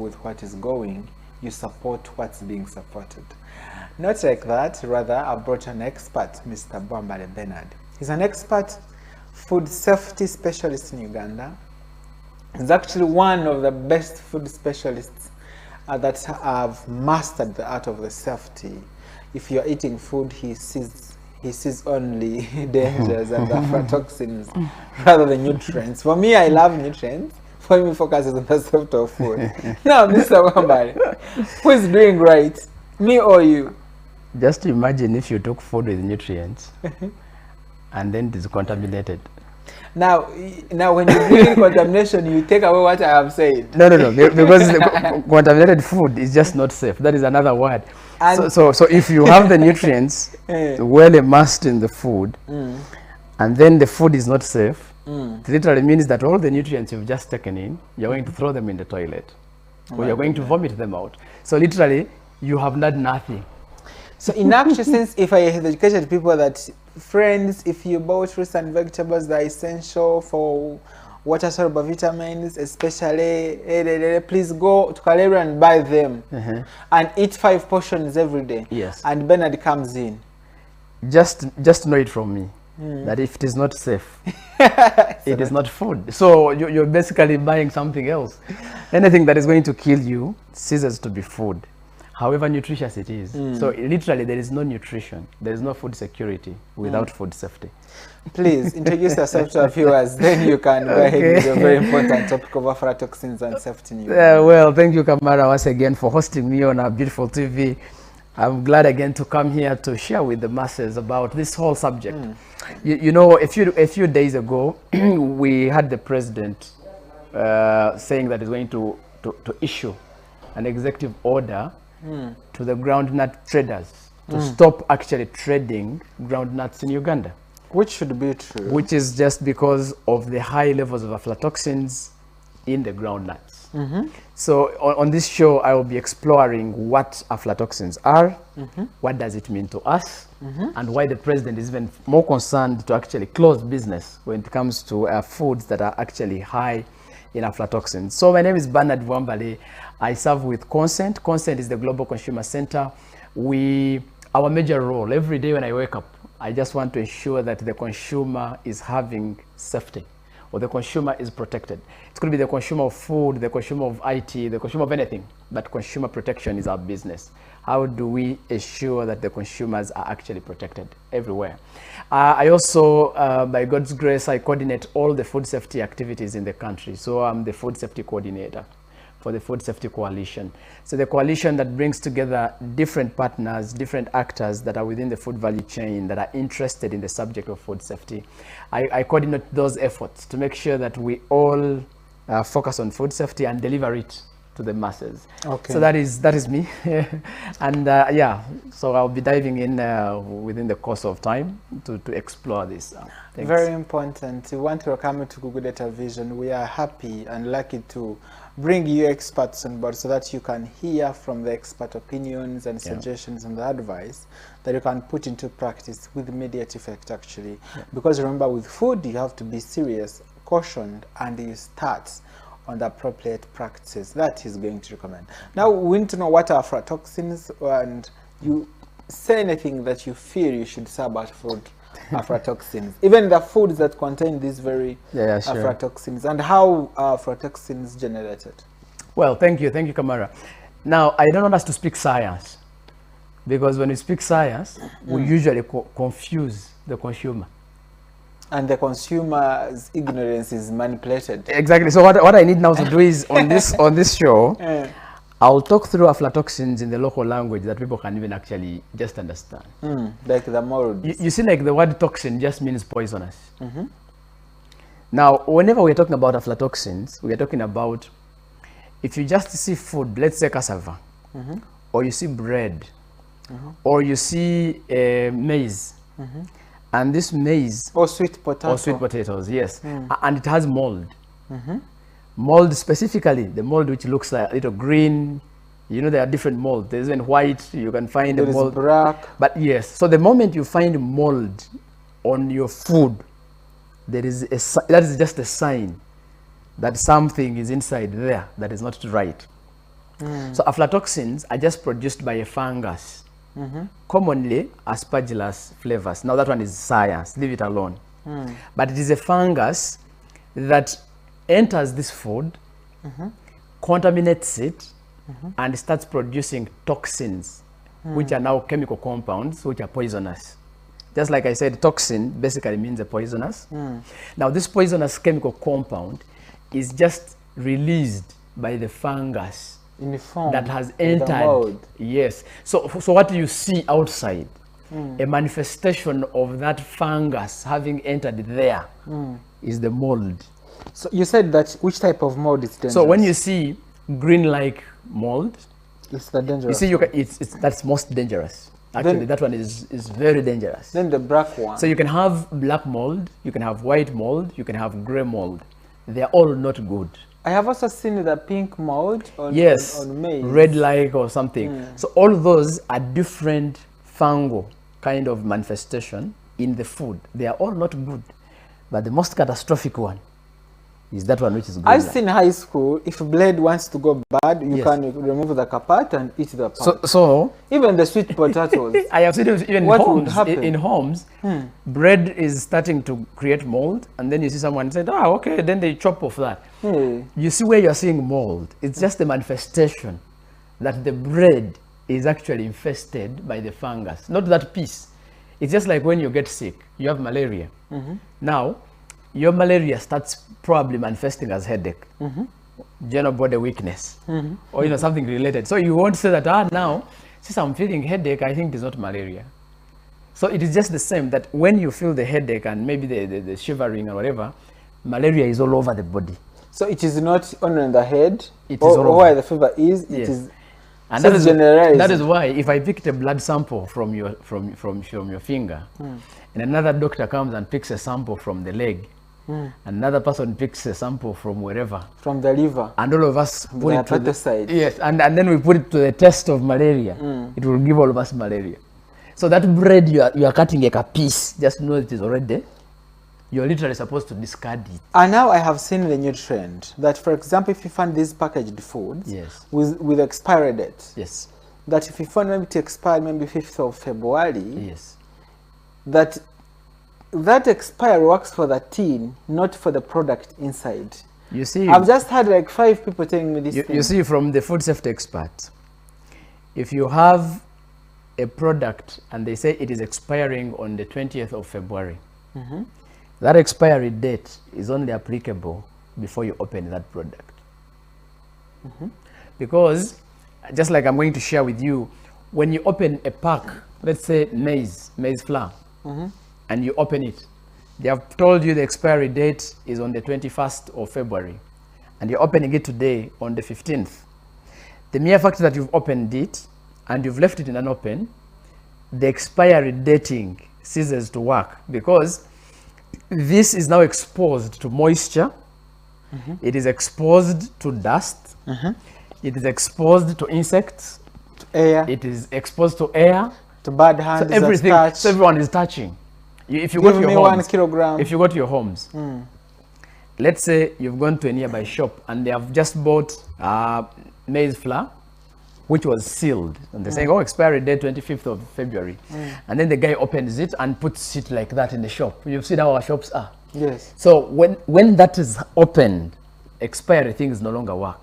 with what is going, you support what's being supported. Not like that, rather I brought an expert, Mr. Bwambale Bernard. He's an expert food safety specialist in Uganda. He's actually one of the best food specialists that have mastered the art of the safety. If you're eating food, he sees only dangers and the aflatoxins rather than nutrients. For me, I love nutrients. For me, focus is on the safety of food. Now, Mr. Bwambale, who is doing right, me or you? Just imagine if you took food with nutrients and then it is contaminated. Now, when you bring in contamination, you take away what I have said. No, because contaminated food is just not safe. That is another word. So if you have the nutrients well immersed in the food, and then the food is not safe, it literally means that all the nutrients you've just taken in, you're going to throw them in the toilet, or you're going to vomit them out. So literally, you have done nothing. So in actual sense, if I have educated people that, friends, if you buy fruits and vegetables that are essential for water-soluble vitamins, especially, please go to Kalera and buy them and eat 5 portions every day. Yes. And Bernard comes in. Just know it from me that if it is not safe, it is not food. So you're basically buying something else. Anything that is going to kill you ceases to be food, however nutritious it is. So literally there is no nutrition, there is no food security without food safety. Please introduce yourself to our viewers, then you can go ahead with your very important topic of aflatoxins and safety news. Well, thank you, Kamara, once again for hosting me on our beautiful TV. I'm glad again to come here to share with the masses about this whole subject. You know, a few days ago, we had the president saying that he's going to issue an executive order to the groundnut traders to stop actually trading groundnuts in Uganda. Which should be true. Which is just because of the high levels of aflatoxins in the groundnuts. So on this show, I will be exploring what aflatoxins are, what does it mean to us, and why the president is even more concerned to actually close business when it comes to foods that are actually high in aflatoxins. So my name is Bernard Bwambale. I serve with Consent. Consent is the Global Consumer Center. Our major role, every day when I wake up, I just want to ensure that the consumer is having safety, or the consumer is protected. It could be the consumer of food, the consumer of IT, the consumer of anything, but consumer protection is our business. How do we ensure that the consumers are actually protected everywhere? I also, by God's grace, I coordinate all the food safety activities in the country. So I'm the food safety coordinator for the Food Safety Coalition. So the coalition that brings together different partners, different actors that are within the food value chain that are interested in the subject of food safety. I coordinate those efforts to make sure that we all focus on food safety and deliver it to the masses. Okay. So that is me. And yeah, so I'll be diving in within the course of time to explore this. Thanks. Very important. We want to welcome you to Google Data Vision. We are happy and lucky to bring you experts on board so that you can hear from the expert opinions and suggestions and the advice that you can put into practice with immediate effect, actually. Because remember, with food, you have to be serious, cautioned, and you start on the appropriate practices that he's going to recommend. Now, we need to know what are aflatoxins, and you say anything that you feel you should say about food aflatoxins, even the foods that contain these very aflatoxins, and how aflatoxins generated. Well, thank you, Kamara. Now, I don't want us to speak science, because when we speak science, we usually confuse the consumer. And the consumer's ignorance is manipulated. Exactly. So what I need now to do is on this show, I'll talk through aflatoxins in the local language that people can even actually just understand. Like the molds. You see, like the word toxin just means poisonous. Now, whenever we're talking about aflatoxins, we're talking about if you just see food, let's say cassava, or you see bread, or you see maize, and this maize or sweet potatoes, yes, and it has mold. Mold specifically, the mold which looks like a little green. You know, there are different molds. There's even white. You can find the mold. Black. But yes, so the moment you find mold on your food, that is just a sign that something is inside there that is not right. So aflatoxins are just produced by a fungus, commonly aspergillus flavus. Now that one is science, leave it alone. But it is a fungus that enters this food, contaminates it, and starts producing toxins, which are now chemical compounds, which are poisonous. Just like I said, toxin basically means a poisonous. Now this poisonous chemical compound is just released by the fungus In the form that has of the entered. mold. Yes. So what you see outside, a manifestation of that fungus having entered there is the mold. So you said that which type of mold is dangerous? So when you see green-like mold, it's the dangerous. you see that's most dangerous. Actually, Then- that one is very dangerous. Then the black one. So you can have black mold, you can have white mold, you can have gray mold. They are all not good. I have also seen the pink mold on, Yes, on maize. red-like or something. So all those are different fungal kind of manifestation in the food. They are all not good. But the most catastrophic one is that one which is good. I've seen in high school, if blade wants to go bad, you Yes. can remove the part and eat the part. So Even the sweet potatoes. I have seen it even What in would homes. happen? In homes, bread is starting to create mold, and then you see someone say, okay, then they chop off that. You see where you're seeing mold. It's just a manifestation that the bread is actually infested by the fungus, not that piece. It's just like when you get sick, you have malaria. Now, your malaria starts probably manifesting as headache, general body weakness, or something related. So you won't say that, now, since I'm feeling headache, I think it's not malaria. So it is just the same that when you feel the headache and maybe the shivering or whatever, malaria is all over the body. So it is not only on the head, It is or all where over. the fever is, it Yes. is And so that is, generalized. that is why if I picked a blood sample from your finger, and another doctor comes and picks a sample from the leg, another person picks a sample from wherever, from the liver. and all of us put The it to the, hepatocyte. yes, and then we put it to the test of malaria. It will give all of us malaria. So that bread you are cutting like a piece, just know it is already. You're literally supposed to discard it. And now I have seen the new trend that, for example, if you find these packaged foods Yes. with expiry date, Yes. that if you find maybe to expire maybe 5th of February, Yes. that expiry works for the tin, not for the product inside. You see, I've just had like 5 people telling me this thing. you see, from the food safety expert, if you have a product and they say it is expiring on the 20th of February, that expiry date is only applicable before you open that product. Because, just like I'm going to share with you, when you open a pack, let's say maize flour, and you open it, they have told you the expiry date is on the 21st of February, and you're opening it today on the 15th. The mere fact that you've opened it and you've left it in an open, the expiry dating ceases to work, because this is now exposed to moisture, it is exposed to dust, it is exposed to insects, Air, it is exposed to air, to bad hands, so everything, touch. so everyone is touching. If you go Give to me your 1 homes, kilogram. if you go to your homes, let's say you've gone to a nearby shop and they have just bought maize flour, which was sealed, and they're saying, oh, expiry date 25th of February, and then the guy opens it and puts it like that in the shop. You've seen how our shops are. Yes. So when that is opened, expiry things no longer work,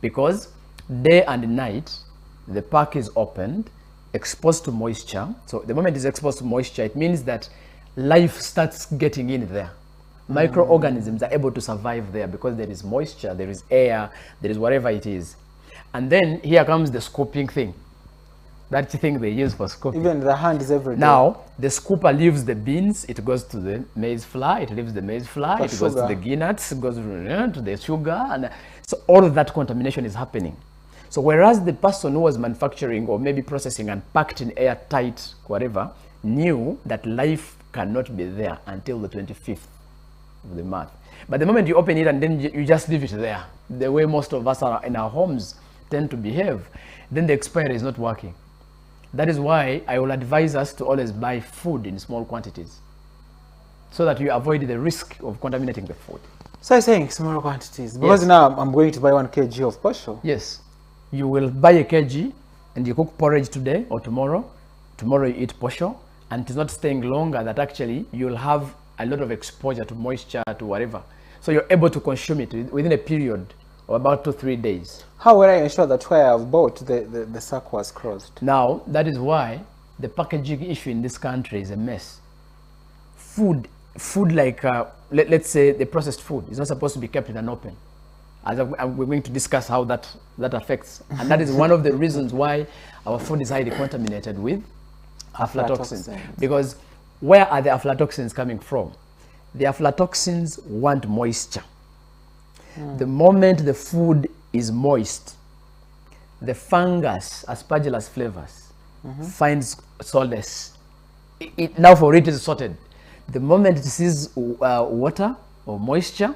because day and night the pack is opened, exposed to moisture. So the moment it's exposed to moisture, it means that life starts getting in there. Microorganisms are able to survive there because there is moisture, there is air, there is whatever it is. And then here comes the scooping thing. That thing they use for scooping. Even the hand is every day. Now, the scooper leaves the beans, it goes to the maize flour, it leaves the maize flour, For it goes to sugar. the peanuts, it goes to the sugar, and so all of that contamination is happening. So whereas the person who was manufacturing or maybe processing and packed in airtight, whatever, knew that life cannot be there until the 25th of the month. But the moment you open it and then you just leave it there, the way most of us are in our homes tend to behave, then the expiry is not working. That is why I will advise us to always buy food in small quantities, so that you avoid the risk of contaminating the food. So I'm saying small quantities, because Yes. now I'm going to buy 1 kg of posho. Yes. You will buy a kg and you cook porridge today or tomorrow. Tomorrow you eat posho, and it's not staying longer, that actually you'll have a lot of exposure to moisture, to whatever. So you're able to consume it within a period of about 2-3 days. How will I ensure that where I've bought the sack was crossed? Now, that is why the packaging issue in this country is a mess. Food like, let's say the processed food is not supposed to be kept in an open. As we're going to discuss how that affects. And that is one of the reasons why our food is highly contaminated with aflatoxins. Because where are the aflatoxins coming from? The aflatoxins want moisture. The moment the food is moist, the fungus, Aspergillus flavus, finds solace. Now for it is sorted. The moment it sees water or moisture,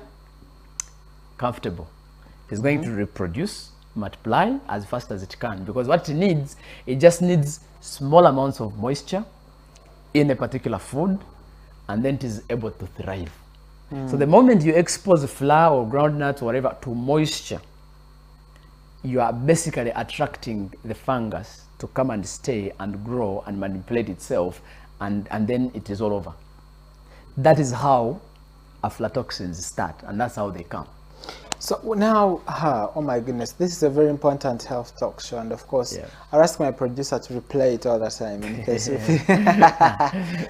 comfortable. It's going to reproduce, multiply as fast as it can, because what it needs, it just needs small amounts of moisture in a particular food, and then it is able to thrive. So the moment you expose flour or groundnuts or whatever to moisture, you are basically attracting the fungus to come and stay and grow and manipulate itself, and then it is all over. That is how aflatoxins start, and that's how they come. So now, oh my goodness, this is a very important health talk show, and of course, I'll ask my producer to replay it all the time in case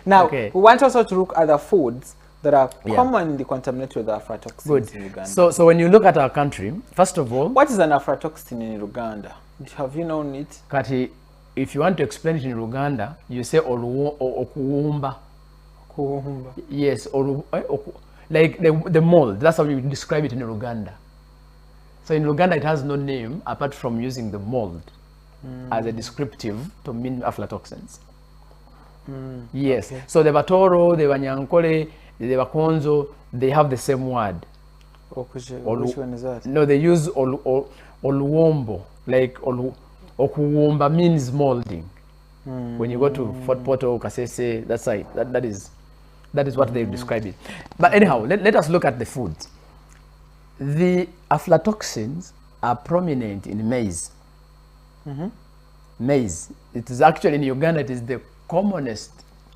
Now, we want also to look at the foods that are commonly contaminated with aflatoxins in Uganda. So when you look at our country, first of all, what is an aflatoxin in Uganda? Have you known it? Kati, if you want to explain it in Uganda, you say okuwumba. Yes, like the mold. That's how you describe it in Uganda. So in Uganda, it has no name apart from using the mold as a descriptive to mean aflatoxins. Yes. Okay. So the Batoro, the Wanyankole, the Bakonzo, they have the same word. Which one is that? No, they use oluwombo. Like okuwumba means molding. When you go to Fort Portal, Kasese, that's right. That is what they describe it. But anyhow, let us look at the foods. The aflatoxins are prominent in maize. Maize. It is actually in Uganda, it is the commonest,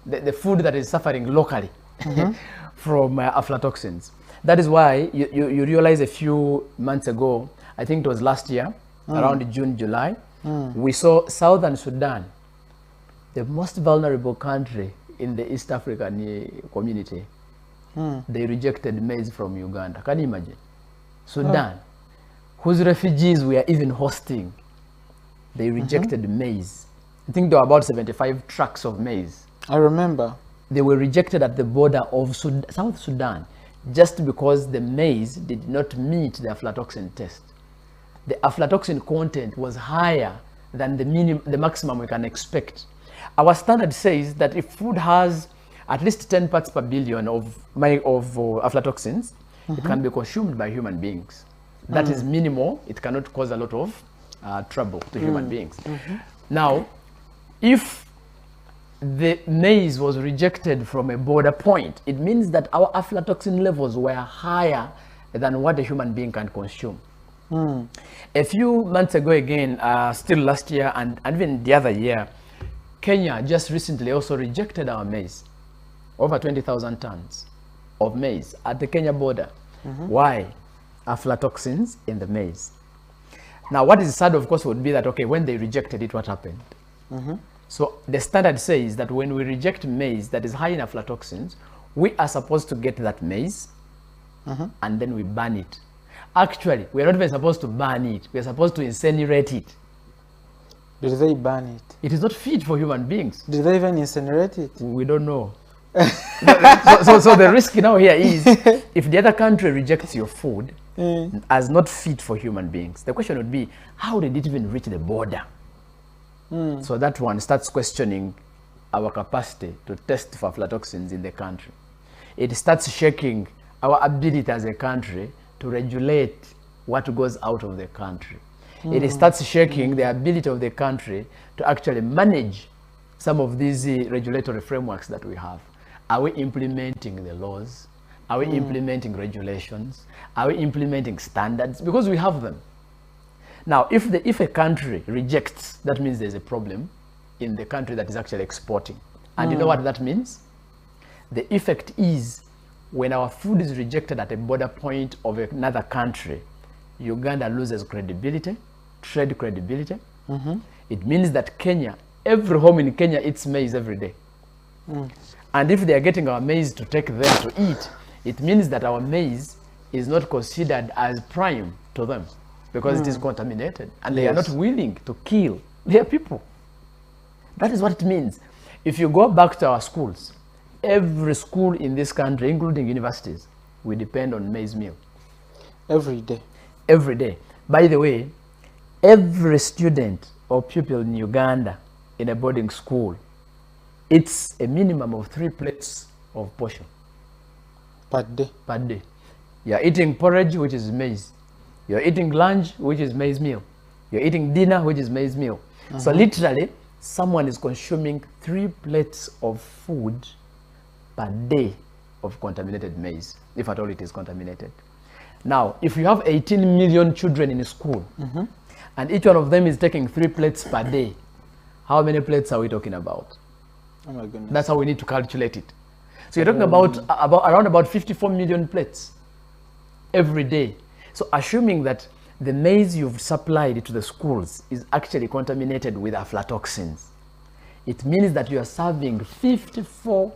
the food that is suffering locally from aflatoxins. That is why you realize a few months ago, I think it was last year, around June, July, we saw Southern Sudan, the most vulnerable country in the East African community. They rejected maize from Uganda. Can you imagine? Sudan, whose refugees we are even hosting, they rejected maize. I think there were about 75 trucks of maize. I remember. They were rejected at the border of South Sudan just because the maize did not meet the aflatoxin test. The aflatoxin content was higher than the maximum we can expect. Our standard says that if food has at least 10 parts per billion of aflatoxins, it can be consumed by human beings. That is minimal. It cannot cause a lot of trouble to human beings. Now, if the maize was rejected from a border point, it means that our aflatoxin levels were higher than what a human being can consume. A few months ago again, still last year and even the other year, Kenya just recently also rejected our maize. Over 20,000 tons of maize at the Kenya border. Why? Aflatoxins in the maize. Now, what is sad, of course, would be that, okay, when they rejected it, what happened? So the standard says that when we reject maize that is high in aflatoxins, we are supposed to get that maize and then we burn it. Actually, we are not even supposed to burn it. We are supposed to incinerate it. Did they burn it? It is not fit for human beings. Did they even incinerate it? We don't know. So the risk now here is, if the other country rejects your food as not fit for human beings, the question would be, how did it even reach the border? So that one starts questioning our capacity to test for aflatoxins in the country. It starts shaking our ability as a country to regulate what goes out of the country. It starts shaking the ability of the country to actually manage some of these regulatory frameworks that we have. Are we implementing the laws? Are we implementing regulations? Are we implementing standards? Because we have them. Now, if a country rejects, that means there's a problem in the country that is actually exporting. And you know what that means? The effect is when our food is rejected at a border point of another country, Uganda loses credibility, trade credibility. It means that Kenya, every home in Kenya eats maize every day. And if they are getting our maize to take there to eat, it means that our maize is not considered as prime to them because it is contaminated, and they are not willing to kill their people. That is what it means. If you go back to our schools, every school in this country, including universities, we depend on maize meal. Every day. Every day. By the way, every student or pupil in Uganda in a boarding school eats a minimum of 3 plates of portion. Per day. Per day. You're eating porridge, which is maize. You're eating lunch, which is maize meal. You're eating dinner, which is maize meal. So literally, someone is consuming 3 plates of food per day of contaminated maize, if at all it is contaminated. Now, if you have 18 million children in a school, and each one of them is taking 3 plates per day, how many plates are we talking about? Oh my goodness. That's how we need to calculate it. So you're talking about around 54 million plates every day. So assuming that the maize you've supplied to the schools is actually contaminated with aflatoxins, it means that you are serving 54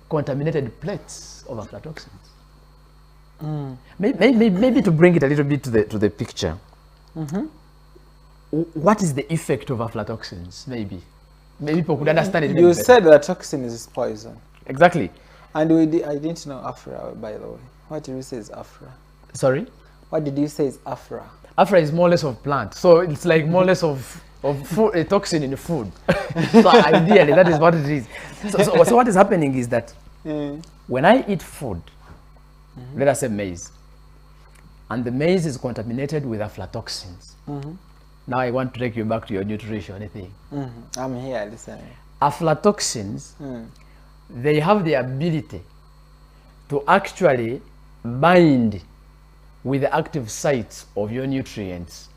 contaminated plates of aflatoxins. Maybe to bring it a little bit to the picture, what is the effect of aflatoxins? Maybe people could understand it. You said that toxin is poison. Exactly. And I didn't know Afra, by the way. What did you say is Afra? Sorry? What did you say is Afra? Afra is more or less of plant. So it's like more or less of food, a toxin in the food. So ideally, that is what it is. So what is happening is that when I eat food, let us say maize, and the maize is contaminated with aflatoxins. Now I want to take you back to your nutrition thing. I'm here listening. Aflatoxins, they have the ability to actually bind with the active sites of your nutrients.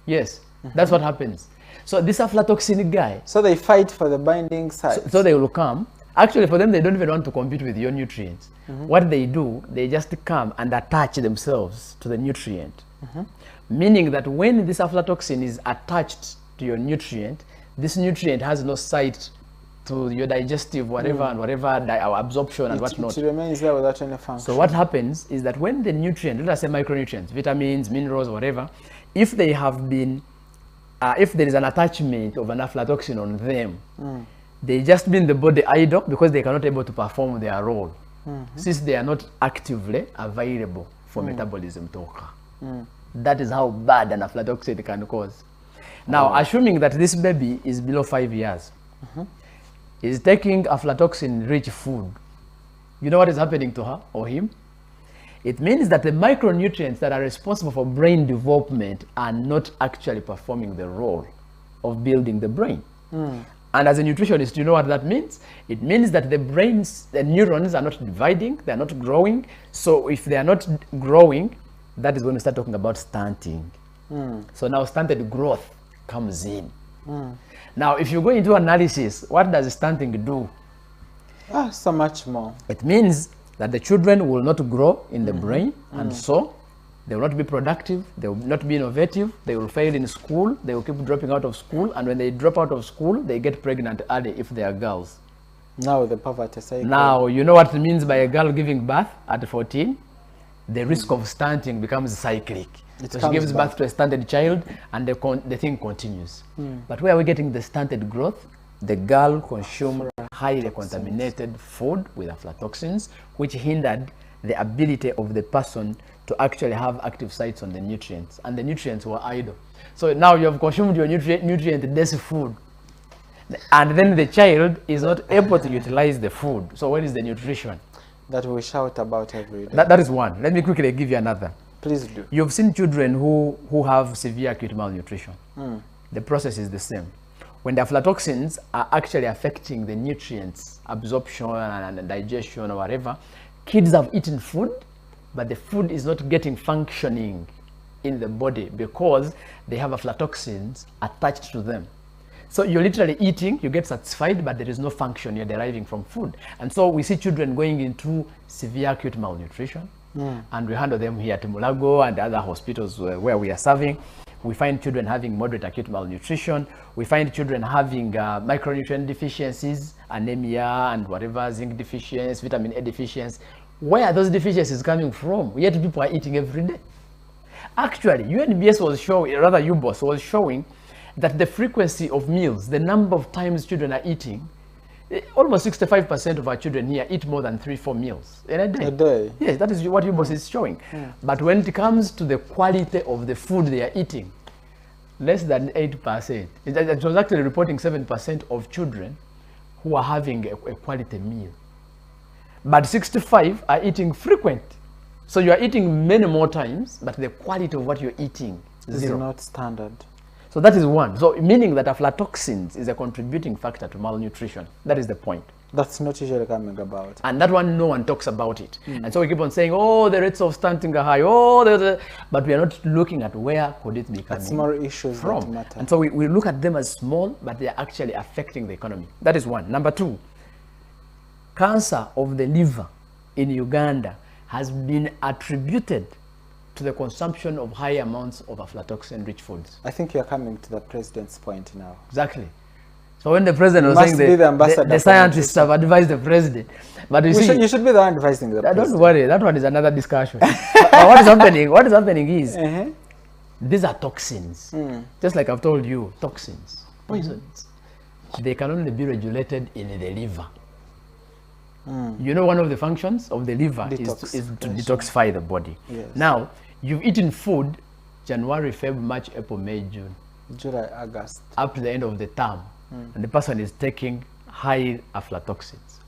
Yes, that's what happens. So this aflatoxin guy, so they fight for the binding sites. so they will come. Actually, for them, they don't even want to compete with your nutrients. What they do, they just come and attach themselves to the nutrient. Meaning that when this aflatoxin is attached to your nutrient, this nutrient has no site to your digestive, whatever and whatever, absorption and whatnot. It remains there without any function. So what happens is that when the nutrient, let us say micronutrients, vitamins, minerals, whatever, if they have been, if there is an attachment of an aflatoxin on them, they just mean the body idle because they cannot able to perform their role, since they are not actively available for metabolism to occur. That is how bad an aflatoxin can cause. Now, assuming that this baby is below 5 years, is taking aflatoxin-rich food, you know what is happening to her or him? It means that the micronutrients that are responsible for brain development are not actually performing the role of building the brain. And as a nutritionist, you know what that means? It means that the neurons are not dividing, they are not growing. So if they are not growing, that is when we start talking about stunting. So now stunted growth comes in. Now, if you go into analysis, what does stunting do? So much more. It means that the children will not grow in the brain, and so they will not be productive, they will not be innovative, they will fail in school, they will keep dropping out of school, and when they drop out of school, they get pregnant early if they are girls. Now the poverty cycle. Now, you know what it means by a girl giving birth at 14? The risk of stunting becomes cyclic. So she gives birth to a stunted child, and the thing continues. But where are we getting the stunted growth? The girl consumed highly contaminated food with aflatoxins, which hindered the ability of the person to actually have active sites on the nutrients, and the nutrients were idle. So now you have consumed your nutrient-dense food, and then the child is not able to utilize the food. So what is the nutrition? That we shout about every day. That is one. Let me quickly give you another. Please do. You've seen children who have severe acute malnutrition. The process is the same. When the aflatoxins are actually affecting the nutrients, absorption and digestion or whatever, kids have eaten food, but the food is not getting functioning in the body because they have aflatoxins attached to them. So you're literally eating, you get satisfied, but there is no function you're deriving from food. And so we see children going into severe acute malnutrition, and we handle them here at Mulago and other hospitals where we are serving. We find children having moderate acute malnutrition. We find children having micronutrient deficiencies, anemia and whatever, zinc deficiency, vitamin A deficiency. Where are those deficiencies coming from? Yet people are eating every day. Actually, UNBS was showing, rather UBOS was showing that the frequency of meals, the number of times children are eating, almost 65% of our children here eat more than 3-4 meals in a day. A day? Yes, that is what UBOS is showing. But when it comes to the quality of the food they are eating, less than 8%. It was actually reporting 7% of children who are having a quality meal. But 65 are eating frequent. So you are eating many more times, but the quality of what you're eating is zero. Not standard. So that is one. So meaning that aflatoxins is a contributing factor to malnutrition. That is the point. That's not usually coming about. And that one, no one talks about it. And so we keep on saying, oh, the rates of stunting are high. Oh, but we are not looking at where could it be coming That's more issues from. that matter. And so we look at them as small, but they are actually affecting the economy. That is one. Number two, cancer of the liver in Uganda has been attributed to the consumption of high amounts of aflatoxin-rich foods. I think you're coming to the president's point now. Exactly. So when the president was Must saying be the ambassador the scientists have advised the president, but you see, you should be the one advising the president. don't worry, that one is another discussion. But what is happening? What is happening is these are toxins. Just like I've told you, toxins, poisons. They can only be regulated in the liver. You know, one of the functions of the liver is to detoxify the body. Yes. Now, you've eaten food January, February, March, April, May, June, July, August. up to the end of the term. And the person is taking high aflatoxins.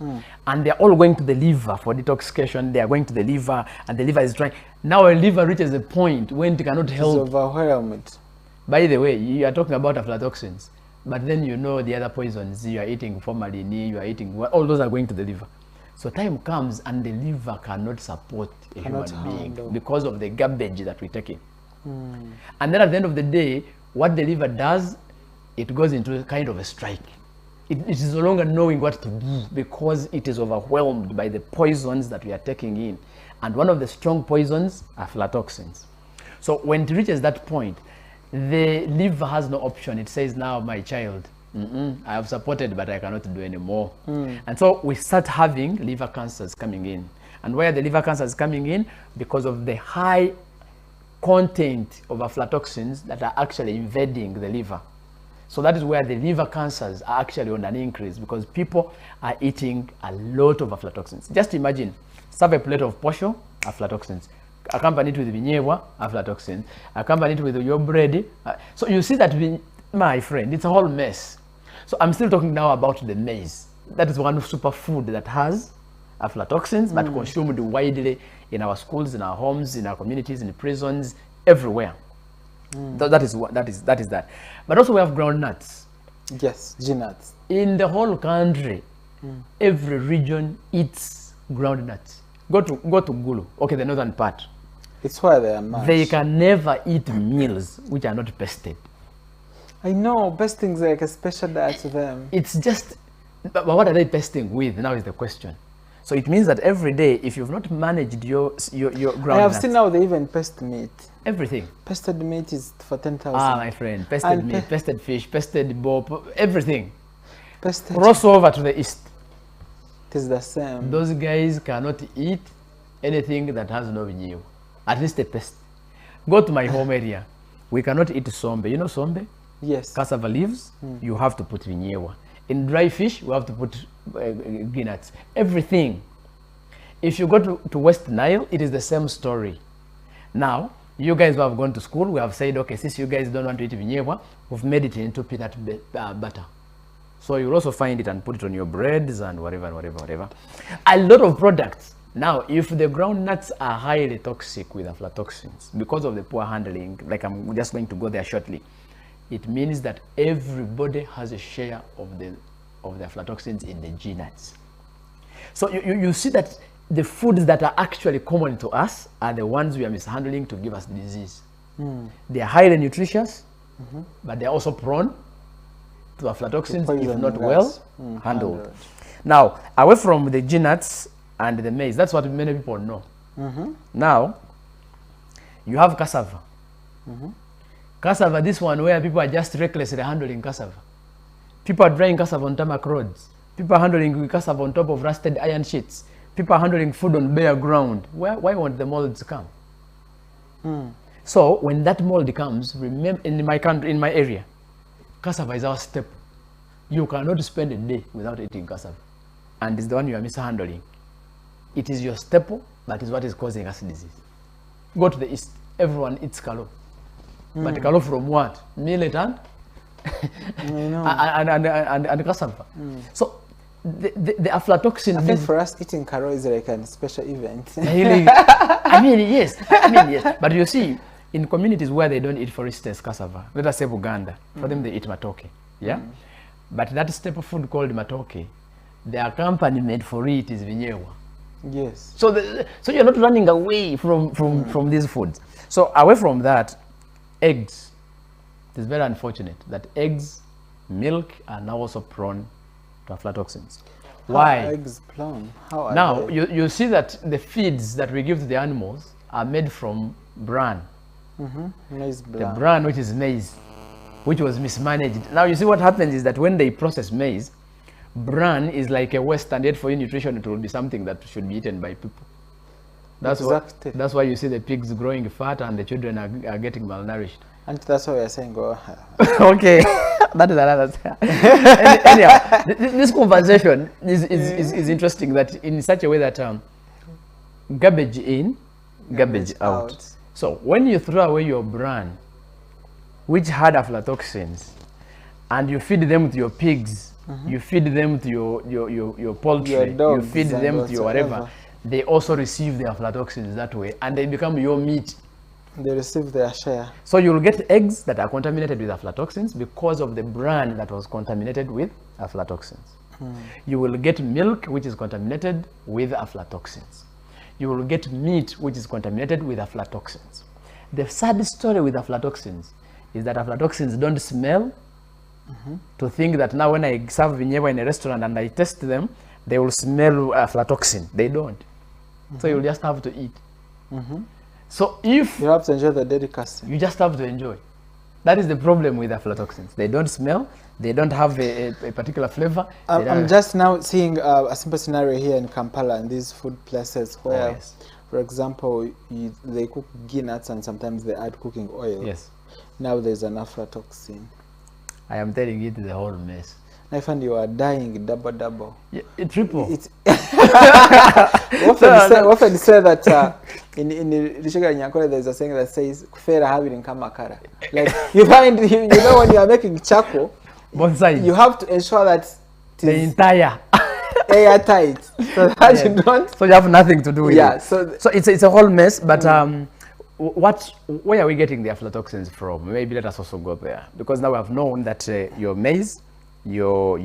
And they're all going to the liver for detoxification. They are going to the liver, and the liver is trying. Now a liver reaches a point when it cannot help. It's overwhelmed. By the way, you are talking about aflatoxins, but then you know the other poisons. You are eating formalin, you are eating, all those are going to the liver. So time comes and the liver cannot support a human being because of the garbage that we're taking. And then at the end of the day, what the liver does, it goes into a kind of a strike. It is no longer knowing what to do because it is overwhelmed by the poisons that we are taking in. And one of the strong poisons are aflatoxins. So when it reaches that point, the liver has no option. It says, now my child, I have supported, but I cannot do anymore. And so we start having liver cancers coming in. And where the liver cancer is coming in? Because of the high content of aflatoxins that are actually invading the liver. So that is where the liver cancers are actually on an increase, because people are eating a lot of aflatoxins. Just imagine, serve a plate of posho, aflatoxins. Accompany it with vinyewa, aflatoxins. Accompany it with your bread. So you see that, my friend, it's a whole mess. So I'm still talking now about the maize. That is one superfood that has aflatoxins, but consumed widely in our schools, in our homes, in our communities, in the prisons, everywhere. That is that. But also we have groundnuts. Yes, G-nuts. In the whole country, every region eats groundnuts. Go to Gulu, okay, the northern part. It's where they are mashed. They can never eat meals which are not pested. I know, pesting is like a special diet to them. It's just, but what are they pesting with? Now is the question. So it means that every day, if you've not managed your groundnuts. I have seen now they even pest meat. Everything. Pested meat is for 10,000. Ah, my friend, pested meat, pested fish, pested bob, everything. Pested. Cross over to the east. It is the same. Those guys cannot eat anything that has no vinyo. At least a pest. Go to my home area. We cannot eat sombe. You know sombe? Yes. Cassava leaves, you have to put vinyewa. In dry fish, we have to put peanuts. Everything. If you go to West Nile, it is the same story. Now, you guys who have gone to school, we have said, okay, since you guys don't want to eat vinyewa, we've made it into peanut butter. So you'll also find it and put it on your breads and whatever. A lot of products. Now, if the groundnuts are highly toxic with aflatoxins because of the poor handling, like I'm just going to go there shortly, it means that everybody has a share of the aflatoxins in the G-nuts. So you see that the foods that are actually common to us are the ones we are mishandling to give us disease. They are highly nutritious, but they are also prone to aflatoxins if not well handled. Now, away from the nuts and the maize, that's what many people know. Now, you have cassava. Cassava, this one where people are just recklessly handling cassava. People are drying cassava on tarmac roads. People are handling cassava on top of rusted iron sheets. People are handling food on bare ground. Why won't the molds come? So when that mold comes, remember, in my country, in my area, cassava is our staple. You cannot spend a day without eating cassava, and it's the one you are mishandling. It is your staple. That is what is causing us disease. Go to the east, everyone eats kalo, but kalo from what? Millet and and cassava. So the aflatoxin. I think for us, eating karo is like a special event. Really? I mean, yes. But you see, in communities where they don't eat, for instance, cassava, let us say Buganda, for them they eat matoke. Yeah? But that staple food called matoke, the accompaniment for it is vinyewa. Yes. So so you're not running away from these foods. So away from that, eggs. It is very unfortunate that eggs, milk are now also prone to aflatoxins. Why? How are eggs prone? How are now they? you see that the feeds that we give to the animals are made from bran. Maize The bran. bran, which is maize, which was mismanaged. Now you see what happens is that when they process maize, bran is like a waste, and yet for you nutrition it will be something that should be eaten by people. That's why you see the pigs growing fat and the children are getting malnourished. And that's why we are saying go. Okay, that is another thing. Anyhow, this conversation is interesting, that in such a way that garbage in, garbage out. So when you throw away your bran, which had aflatoxins, and you feed them to your pigs, you feed them to your poultry, Your dogs you feed them to your whatsoever. whatever, they also receive the aflatoxins that way, and they become your meat. They receive their share. So you'll get eggs that are contaminated with aflatoxins because of the bran that was contaminated with aflatoxins. You will get milk which is contaminated with aflatoxins. You will get meat which is contaminated with aflatoxins. The sad story with aflatoxins is that aflatoxins don't smell. To think that now when I serve vinyewa in a restaurant and I test them, they will smell aflatoxin. They don't. So you'll just have to eat. So if You have to enjoy the delicacy. you just have to enjoy. That is the problem with aflatoxins. They don't smell. They don't have a particular flavor. I'm just now seeing a simple scenario here in Kampala in these food places where, for example, they cook peanuts and sometimes they add cooking oil. Yes. Now there's an aflatoxin. I am telling you, the whole mess. I find you are dying double. Yeah, triple. It's often say that in Rishiga Nyakore there's a saying that says kufera having kamakara. Like you find you know when you are making charcoal, Both sides. you have to ensure that it The is entire. airtight so that you don't. So you have nothing to do with Yeah. it. So it's a whole mess. But where are we getting the aflatoxins from? Maybe let us also go there, because now we have known that your maize, your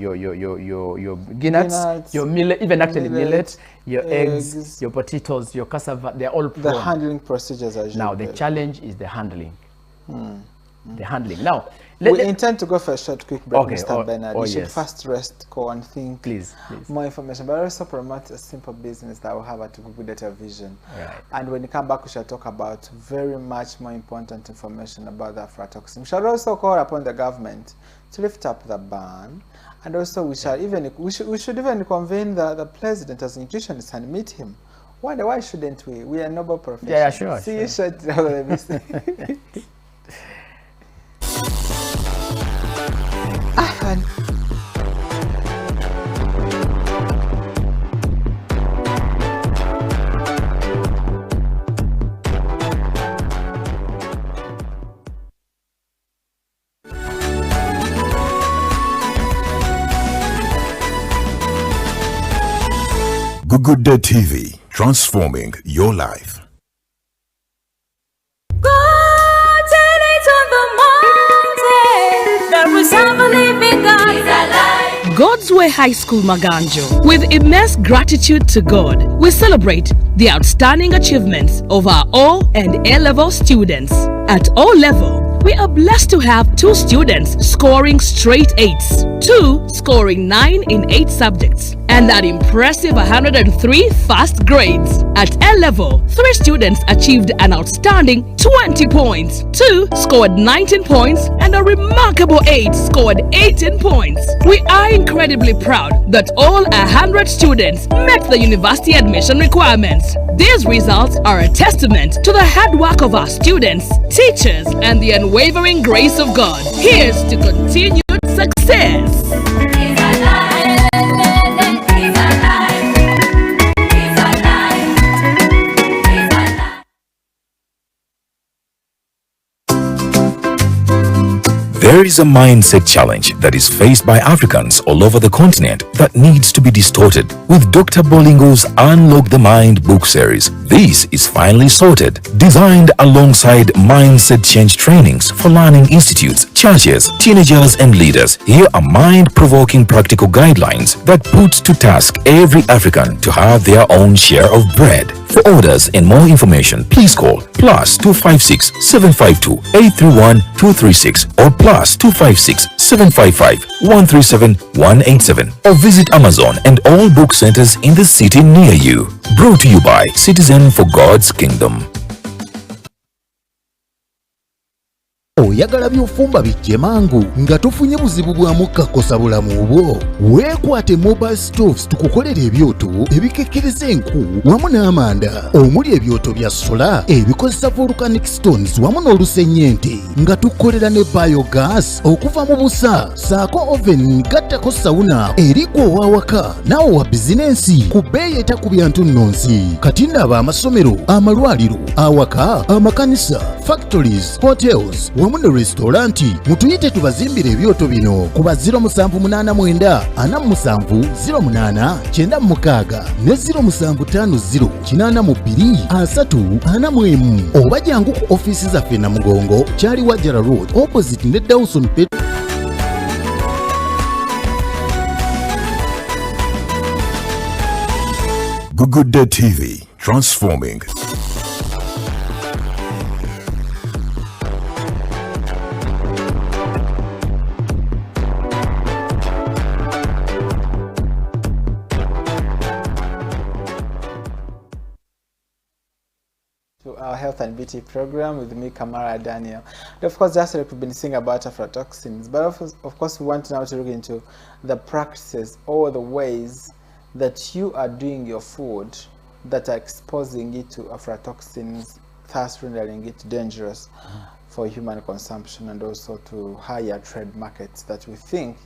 peanuts, your millet, even actually millet, your eggs, your potatoes, your cassava, they're all prone. the handling procedures are usually Now the better. challenge is the handling. The handling. Now We intend to go for a short quick break, Okay, Mr. Bernard. You should yes. first rest, go and think please. more information, but also promote a simple business that we have at Google Data Vision. Right. And when you come back, we shall talk about very much more important information about the aflatoxin. We shall also call upon the government to lift up the ban, and also we shall we should even convene the president as a nutritionist and meet him. Why shouldn't we? We are noble professionals. Yeah, sure. See you shortly. Good Day TV, transforming your life. God's Way High School Maganjo. With immense gratitude to God, we celebrate the outstanding achievements of our O and A-level students. At O level, we are blessed to have 2 students scoring straight 8s, 2 scoring 9 in 8 subjects, and that impressive 103 first grades. At L level, 3 students achieved an outstanding 20 points, 2 scored 19 points, and a remarkable 8 scored 18 points. We are incredibly proud that all 100 students met the university admission requirements. These results are a testament to the hard work of our students, teachers, and the unwavering grace of God. Here's to continued success. There is a mindset challenge that is faced by Africans all over the continent that needs to be distorted. With Dr. Bolingo's Unlock the Mind book series, this is finally sorted. Designed alongside mindset change trainings for learning institutes, churches, teenagers, and leaders, here are mind-provoking practical guidelines that put to task every African to have their own share of bread. For orders and more information, please call +256 752 831 236 or +256 755 137 187 or visit Amazon and all book centers in the city near you. Brought to you by Citizen for God's Kingdom. Oyagala by'ofumba bijje mangu nga tofunye buzibu bwa mukka kosa bulamu bwo. Weekwate mobile stoves tukukolera ebyoto ebikekkereza enku wamu n'amanda omuli ebyoto bya sola ebikozesa volcanic stones wamu n'olusennyente nga tukolera ne biogas okuva mu busa saako oven gattako sauna erigwa owawaka naawe wa bizinensi ku bbeeyi etakubya ntunnunsi. Kati ndaba amasomero, amalwaliro, awaka, amakanisa, factories, hotels wamu ne restauranti mutuyite tubazimbire ebyoto bino kuba 078 47 08 96 ne 0750 82 341 oba jangu ku office zaffe Namugongo Kyali Wajara Road opposite ne Dawson Pet. Good Day TV, transforming. Our health and beauty program with me, Kamara Daniel. And of course, just like we've been saying about aflatoxins, but of course we want now to look into the practices or the ways that you are doing your food that are exposing it to aflatoxins, thus rendering it dangerous for human consumption and also to higher trade markets that we think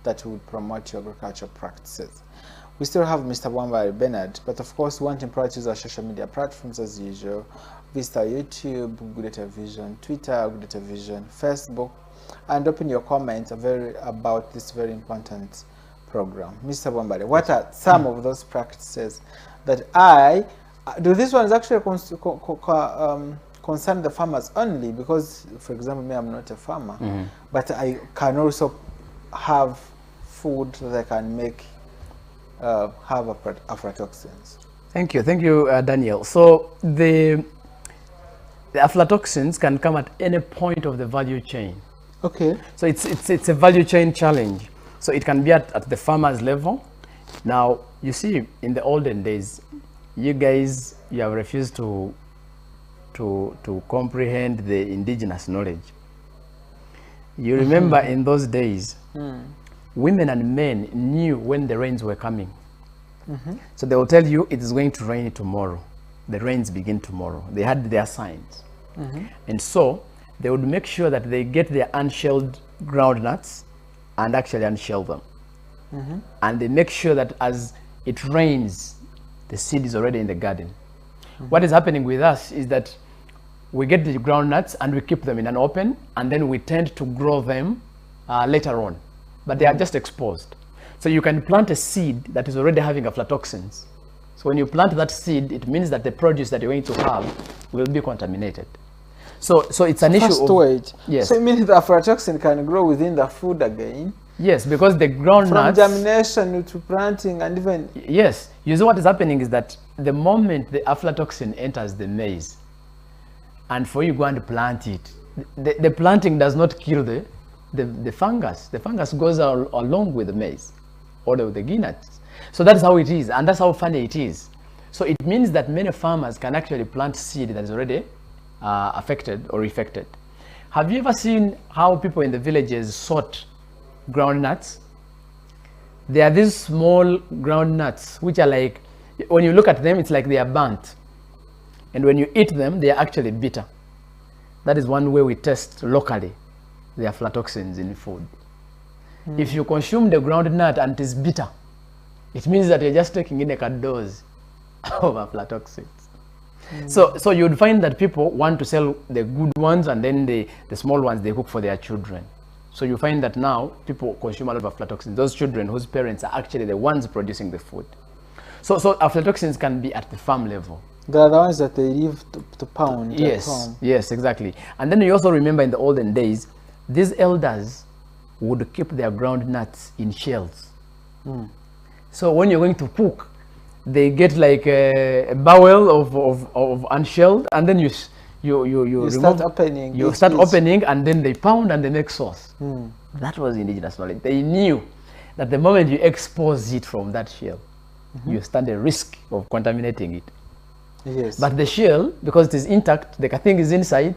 that would promote your agricultural practices. We still have Mr. Wambari Bernard, but of course we want him to use our social media platforms as usual. Visit our YouTube, Good Day Television, Twitter, Good Day Television, Facebook, and open your comments about this very important program. Mr. Wambari, what are some of those practices that do these ones actually concern the farmers only? Because, for example, me, I'm not a farmer, but I can also have food that I can make have aflatoxins. Thank you, Daniel. So the aflatoxins can come at any point of the value chain. Okay. So it's a value chain challenge. So it can be at the farmer's level. Now you see, in the olden days, you have refused to comprehend the indigenous knowledge. You remember in those days, women and men knew when the rains were coming. So they will tell you it is going to rain tomorrow. The rains begin tomorrow. They had their signs. And so they would make sure that they get their unshelled groundnuts and actually unshell them. And they make sure that as it rains, the seed is already in the garden. What is happening with us is that we get the groundnuts and we keep them in an open, and then we tend to grow them later on. But they are just exposed. So you can plant a seed that is already having aflatoxins. So when you plant that seed, it means that the produce that you're going to have will be contaminated. So it's an issue of... Wait. Yes. So it means the aflatoxin can grow within the food again? Yes, because the groundnuts... From germination to planting and even... Yes. You see what is happening is that the moment the aflatoxin enters the maize, and for you go and plant it. The planting does not kill the fungus. The fungus goes along with the maize or the guineas. So that's how it is, and that's how funny it is. So it means that many farmers can actually plant seed that is already affected or infected. Have you ever seen how people in the villages sort groundnuts? There are these small groundnuts which are like, when you look at them, it's like they are burnt. And when you eat them, they are actually bitter. That is one way we test locally the aflatoxins in food. If you consume the groundnut and it is bitter, it means that you're just taking in a dose of aflatoxins. So you'd find that people want to sell the good ones, and then the small ones they cook for their children. So you find that now people consume a lot of aflatoxins, those children whose parents are actually the ones producing the food. So aflatoxins can be at the farm level. They are the ones that they leave to pound. Yes, yes, exactly. And then you also remember in the olden days, these elders would keep their groundnuts in shells. So when you're going to cook, they get like a barrel of unshelled, and then you start opening. You start opening, and then they pound and they make sauce. That was indigenous knowledge. They knew that the moment you expose it from that shell, you stand a risk of contaminating it. Yes. But the shell, because it is intact, the thing is inside,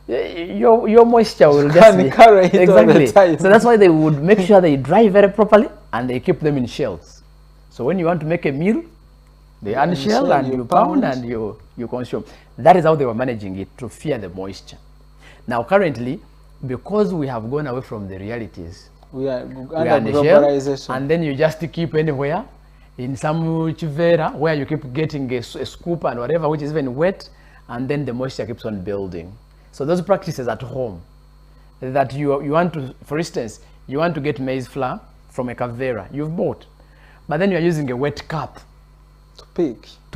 your moisture will just be carry it exactly. all the time. So that's why they would make sure they dry very properly, and they keep them in shells. So when you want to make a meal, they unshell and you pound and you consume. That is how they were managing it, to fear the moisture. Now currently, because we have gone away from the realities, we are under globalization, shell, and then you just keep anywhere in some chivera where you keep getting a scoop and whatever, which is even wet, and then the moisture keeps on building. So those practices at home, that you want to, for instance, you want to get maize flour from a cavera you've bought, but then you're using a wet cup to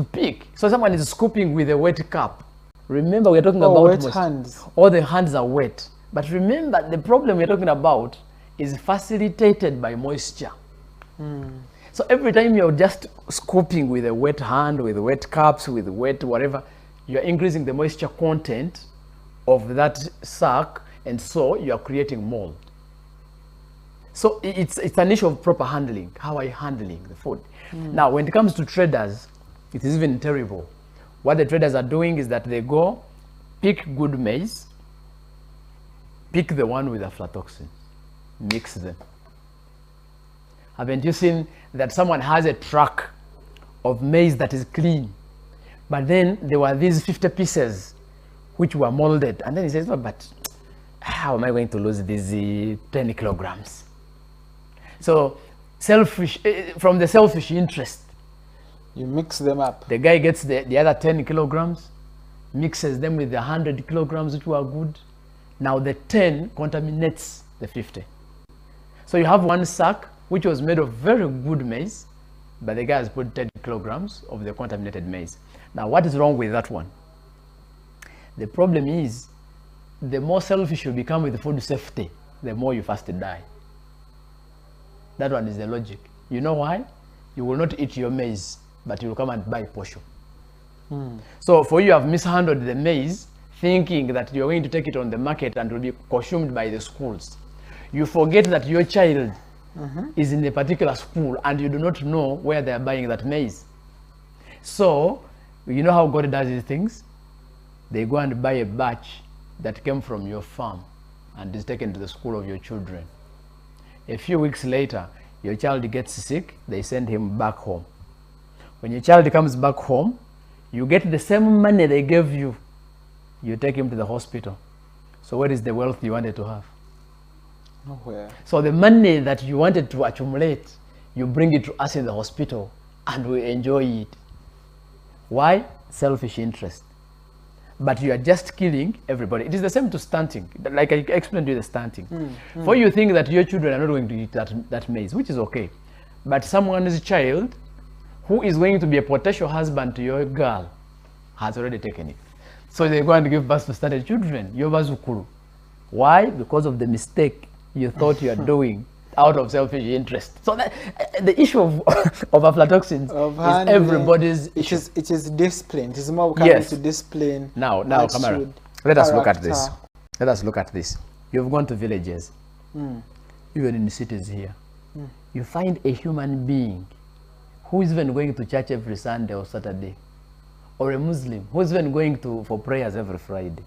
pick. So someone is scooping with a wet cup. Remember, we're talking about wet hands. All the hands are wet. But remember, the problem we're talking about is facilitated by moisture. So every time you're just scooping with a wet hand, with wet cups, with wet whatever, you're increasing the moisture content of that sack, and so you're creating mold. So it's an issue of proper handling. How are you handling the food? Now, when it comes to traders, it is even terrible. What the traders are doing is that they go pick good maize, pick the one with aflatoxin, mix them. Haven't you seen that someone has a truck of maize that is clean, but then there were these 50 pieces which were molded, and then he says, oh, but how am I going to lose these 10 kilograms? So selfish, from the selfish interest, you mix them up. The guy gets the other 10 kilograms, mixes them with the 100 kilograms which were good. Now the 10 contaminates the 50. So you have one sack which was made of very good maize, but the guy has put 10 kilograms of the contaminated maize. Now what is wrong with that one? The problem is, the more selfish you become with food safety, the more you first die. That one is the logic. You know why? You will not eat your maize, but you will come and buy posho. So for you have mishandled the maize, thinking that you're going to take it on the market and it will be consumed by the schools. You forget that your child is in a particular school and you do not know where they are buying that maize. So, you know how God does these things? They go and buy a batch that came from your farm and is taken to the school of your children. A few weeks later, your child gets sick, they send him back home. When your child comes back home, you get the same money they gave you. You take him to the hospital. So where is the wealth you wanted to have? Nowhere. So the money that you wanted to accumulate, you bring it to us in the hospital and we enjoy it. Why? Selfish interest. But you are just killing everybody. It is the same to stunting. Like I explained to you the stunting. For you think that your children are not going to eat that maize, which is okay. But someone's child who is going to be a potential husband to your girl has already taken it. So they go and give birth to stunted children. Your bazukuru. Why? Because of the mistake you thought you are doing out of selfish interest. So that, the issue of aflatoxins is everybody's issue. It is discipline. It is more coming to discipline. Now, Kamara, Let us look at this. Let us look at this. You've gone to villages, even in cities here. You find a human being who is even going to church every Sunday or Saturday, or a Muslim who is even going for prayers every Friday.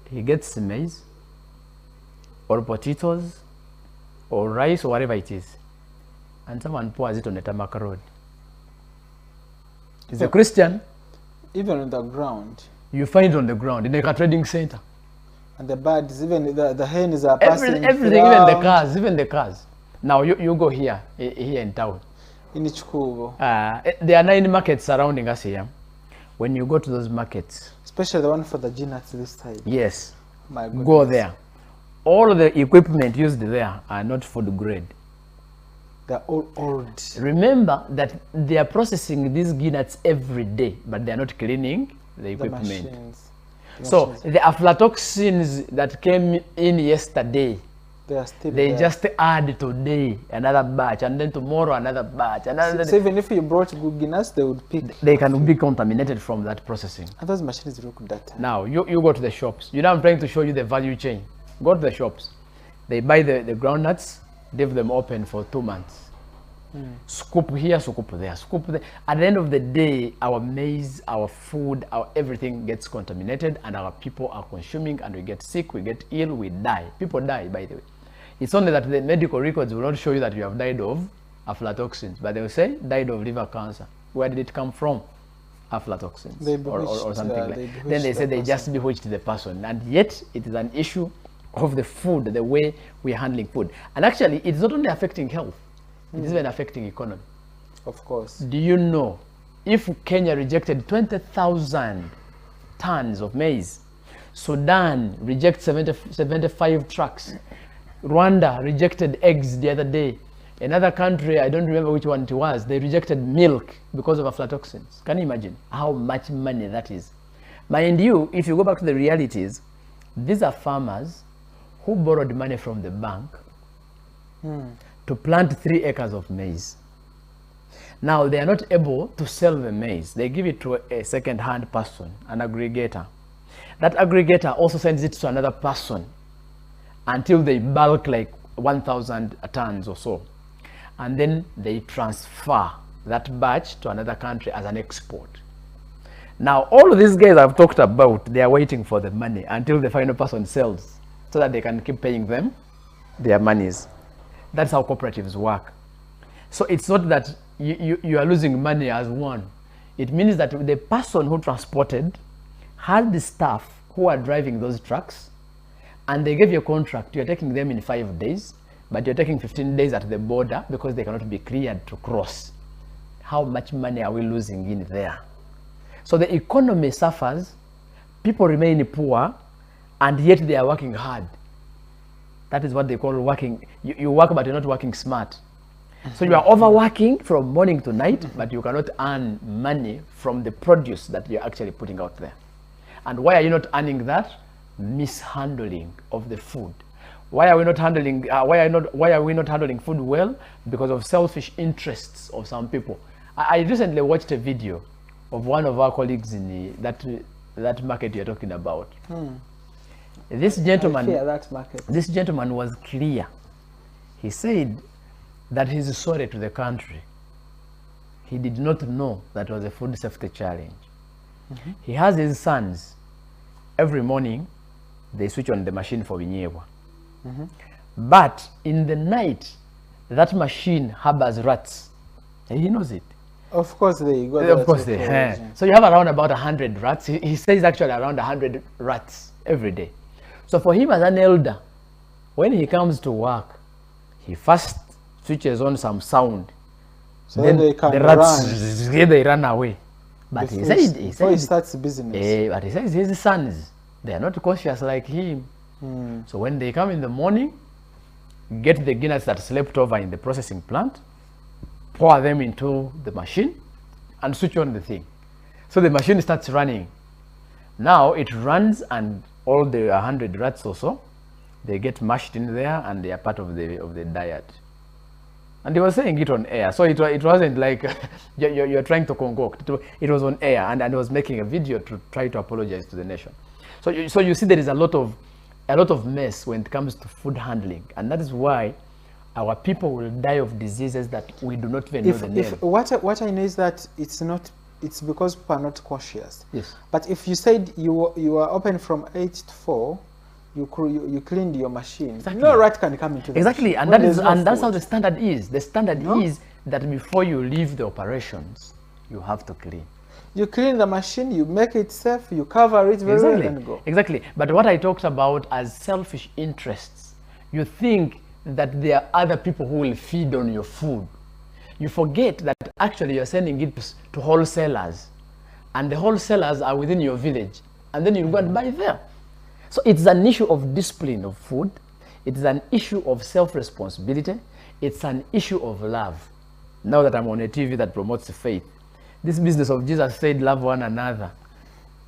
He gets maize, or potatoes, or rice, or whatever it is, and someone pours it on a tarmac road. He's a Christian. Even on the ground. You find it on the ground in a trading center. And the birds, even the hens are passing everything, even the cars. Now you go here in town. In Ichikuvo. There are 9 markets surrounding us here. When you go to those markets, especially the one for the nuts this side. Yes. My goodness. Go there. All the equipment used there are not food grade. They're all old. Remember that they are processing these nuts every day, but they are not cleaning the equipment. Machines. So the aflatoxins that came in yesterday, they just add today another batch, and then tomorrow another batch. So even if you brought good nuts, they would pick. They can be contaminated from that processing. And those machines look dirty. Now you go to the shops. You know, I'm trying to show you the value chain. Go to the shops. They buy the groundnuts, leave them open for 2 months. Scoop here, scoop there, scoop there. At the end of the day, our maize, our food, our everything gets contaminated, and our people are consuming, and we get sick, we get ill, we die. People die, by the way. It's only that the medical records will not show you that you have died of aflatoxins, but they will say died of liver cancer. Where did it come from? Aflatoxins or something like that. Then they say they just bewitched the person, and yet it is an issue of the food, the way we are handling food. And actually, it's not only affecting health, it is even affecting economy. Of course. Do you know, if Kenya rejected 20,000 tons of maize, Sudan rejects 75 trucks, Rwanda rejected eggs the other day, another country, I don't remember which one it was, they rejected milk because of aflatoxins. Can you imagine how much money that is? Mind you, if you go back to the realities, these are farmers who borrowed money from the bank to plant 3 acres of maize. Now they are not able to sell the maize. They give it to a second-hand person, an aggregator. That aggregator also sends it to another person until they bulk like 1,000 tons or so. And then they transfer that batch to another country as an export. Now all of these guys I've talked about, they are waiting for the money until the final person sells so that they can keep paying them their monies. That's how cooperatives work. So it's not that you are losing money as one. It means that the person who transported had the staff who are driving those trucks, and they gave you a contract. You're taking them in 5 days, but you're taking 15 days at the border because they cannot be cleared to cross. How much money are we losing in there? So the economy suffers, people remain poor, and yet they are working hard. That is what they call working. You work, but you're not working smart. So you are overworking from morning to night, but you cannot earn money from the produce that you're actually putting out there. And why are you not earning that? Mishandling of the food. Why are we not handling? Why are we not handling food well? Because of selfish interests of some people. I recently watched a video of one of our colleagues in that market you're talking about. This gentleman was clear. He said that he's sorry to the country. He did not know that was a food safety challenge. He has his sons. Every morning, they switch on the machine for Vinyewa. But in the night, that machine harbors rats. And he knows it. Of course they go. Of course they. So you have around about 100 rats. He says actually around 100 rats every day. So for him as an elder, when he comes to work, he first switches on some sound. So then they can the rats they run away. But he said he starts business. But he says his sons, they are not cautious like him. So when they come in the morning, get the guineas that slept over in the processing plant, pour them into the machine, and switch on the thing. So the machine starts running. Now it runs, and all the 100 rats or so, they get mashed in there, and they are part of the diet. And he was saying it on air, so it wasn't like you're trying to concoct. It was on air, and I was making a video to try to apologize to the nation. So you see there is a lot of mess when it comes to food handling, and that is why our people will die of diseases that we do not even know the name. What I know is that it's because people are not cautious. Yes. But if you said you are open from 8 to 4, you cleaned your machine. Exactly. No rat can come into the exactly, machine. and that's how the standard is. The standard is that before you leave the operations, you have to clean. You clean the machine, you make it safe, you cover it very well and go. Exactly. But what I talked about as selfish interests, you think that there are other people who will feed on your food. You forget that actually you're sending it to wholesalers, and the wholesalers are within your village, and then you go and buy there. So it's an issue of discipline of food. It's an issue of self-responsibility. It's an issue of love. Now that I'm on a TV that promotes faith, this business of Jesus said love one another.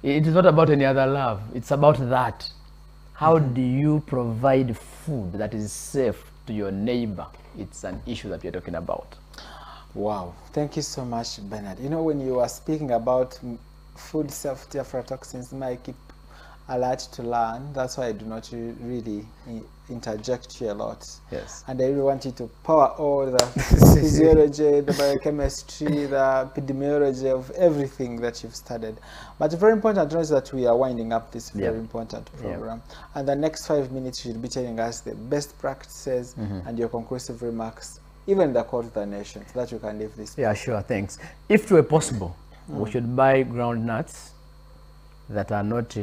It is not about any other love. It's about that. How do you provide food that is safe to your neighbor? It's an issue that we're talking about. Wow, thank you so much, Bernard. You know, when you were speaking about food safety, aflatoxins, I keep a lot to learn. That's why I do not really interject here a lot. Yes. And I really want you to power all the physiology, the biochemistry, the epidemiology of everything that you've studied. But very important to know is that we are winding up this very important program. And the next 5 minutes you should be telling us the best practices and your conclusive remarks, even the call to the nation, so that you can leave this. Yeah, sure, thanks. If it were possible, we should buy ground nuts that are not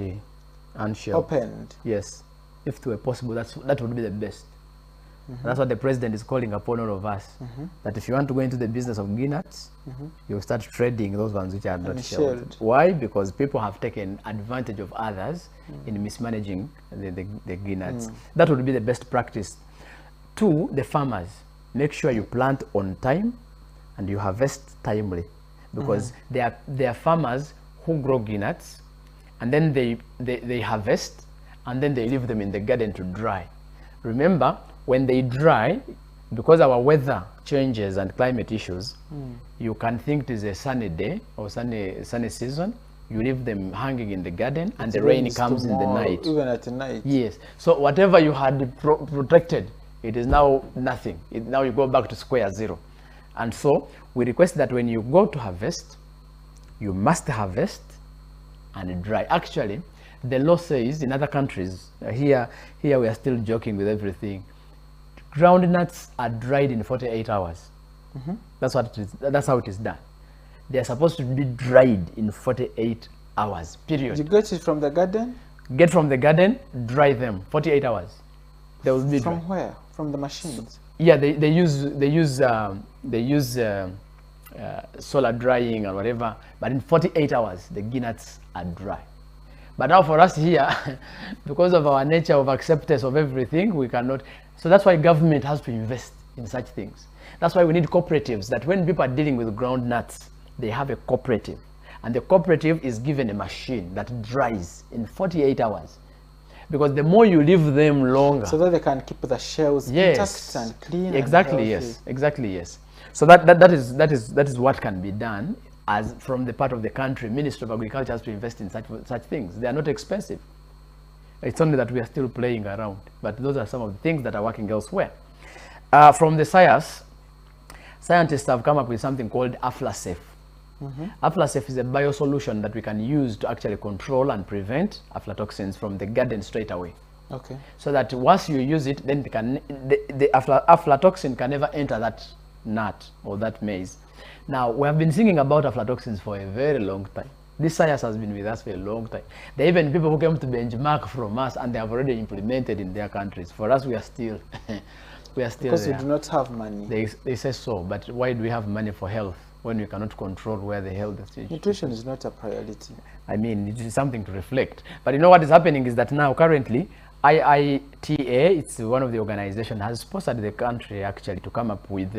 unshelled. Opened. Yes. If it were possible, that would be the best. That's what the president is calling upon all of us. That if you want to go into the business of nuts, you start trading those ones which are not shelled. Why? Because people have taken advantage of others in mismanaging the nuts. That would be the best practice. 2, the farmers. Make sure you plant on time and you harvest timely, because there are farmers who grow nuts and then they harvest and then they leave them in the garden to dry. Remember, when they dry, because our weather changes and climate issues, you can think it is a sunny day or sunny season. You leave them hanging in the garden and the rain comes in the night. Even at night. Yes. So whatever you had protected, it is now nothing. Now you go back to square zero. And so we request that when you go to harvest, you must harvest and dry. Actually, the law says in other countries, here we are still joking with everything. Groundnuts are dried in 48 hours. That's what it is. That's how it is done. They are supposed to be dried in 48 hours, period. You get it from the garden? Get from the garden, dry them, 48 hours. They will be from dry. where? From the machines? Yeah, they use solar drying or whatever, but in 48 hours the nuts are dry. But now for us here, because of our nature of acceptance of everything, we cannot. So that's why government has to invest in such things. That's why we need cooperatives, that when people are dealing with ground nuts, they have a cooperative. And the cooperative is given a machine that dries in 48 hours. Because the more you leave them longer, so that they can keep the shells intact and clean. Exactly, and yes. Exactly, yes. So that is what can be done. As from the part of the country, Ministry of Agriculture has to invest in such things. They are not expensive. It's only that we are still playing around. But those are some of the things that are working elsewhere. From the science, scientists have come up with something called Aflasafe. Aflasafe is a biosolution that we can use to actually control and prevent aflatoxins from the garden straight away. Okay. So that once you use it, then the aflatoxin can never enter that nut or that maize. Now, we have been singing about aflatoxins for a very long time. This science has been with us for a long time. There are even people who came to benchmark from us and they have already implemented in their countries. For us, we are still because there. We do not have money. They say so, but why do we have money for health when we cannot control where the health is? Nutrition is not a priority. I mean, it is something to reflect. But you know what is happening is that now currently, IITA, it's one of the organizations, has sponsored the country actually to come up with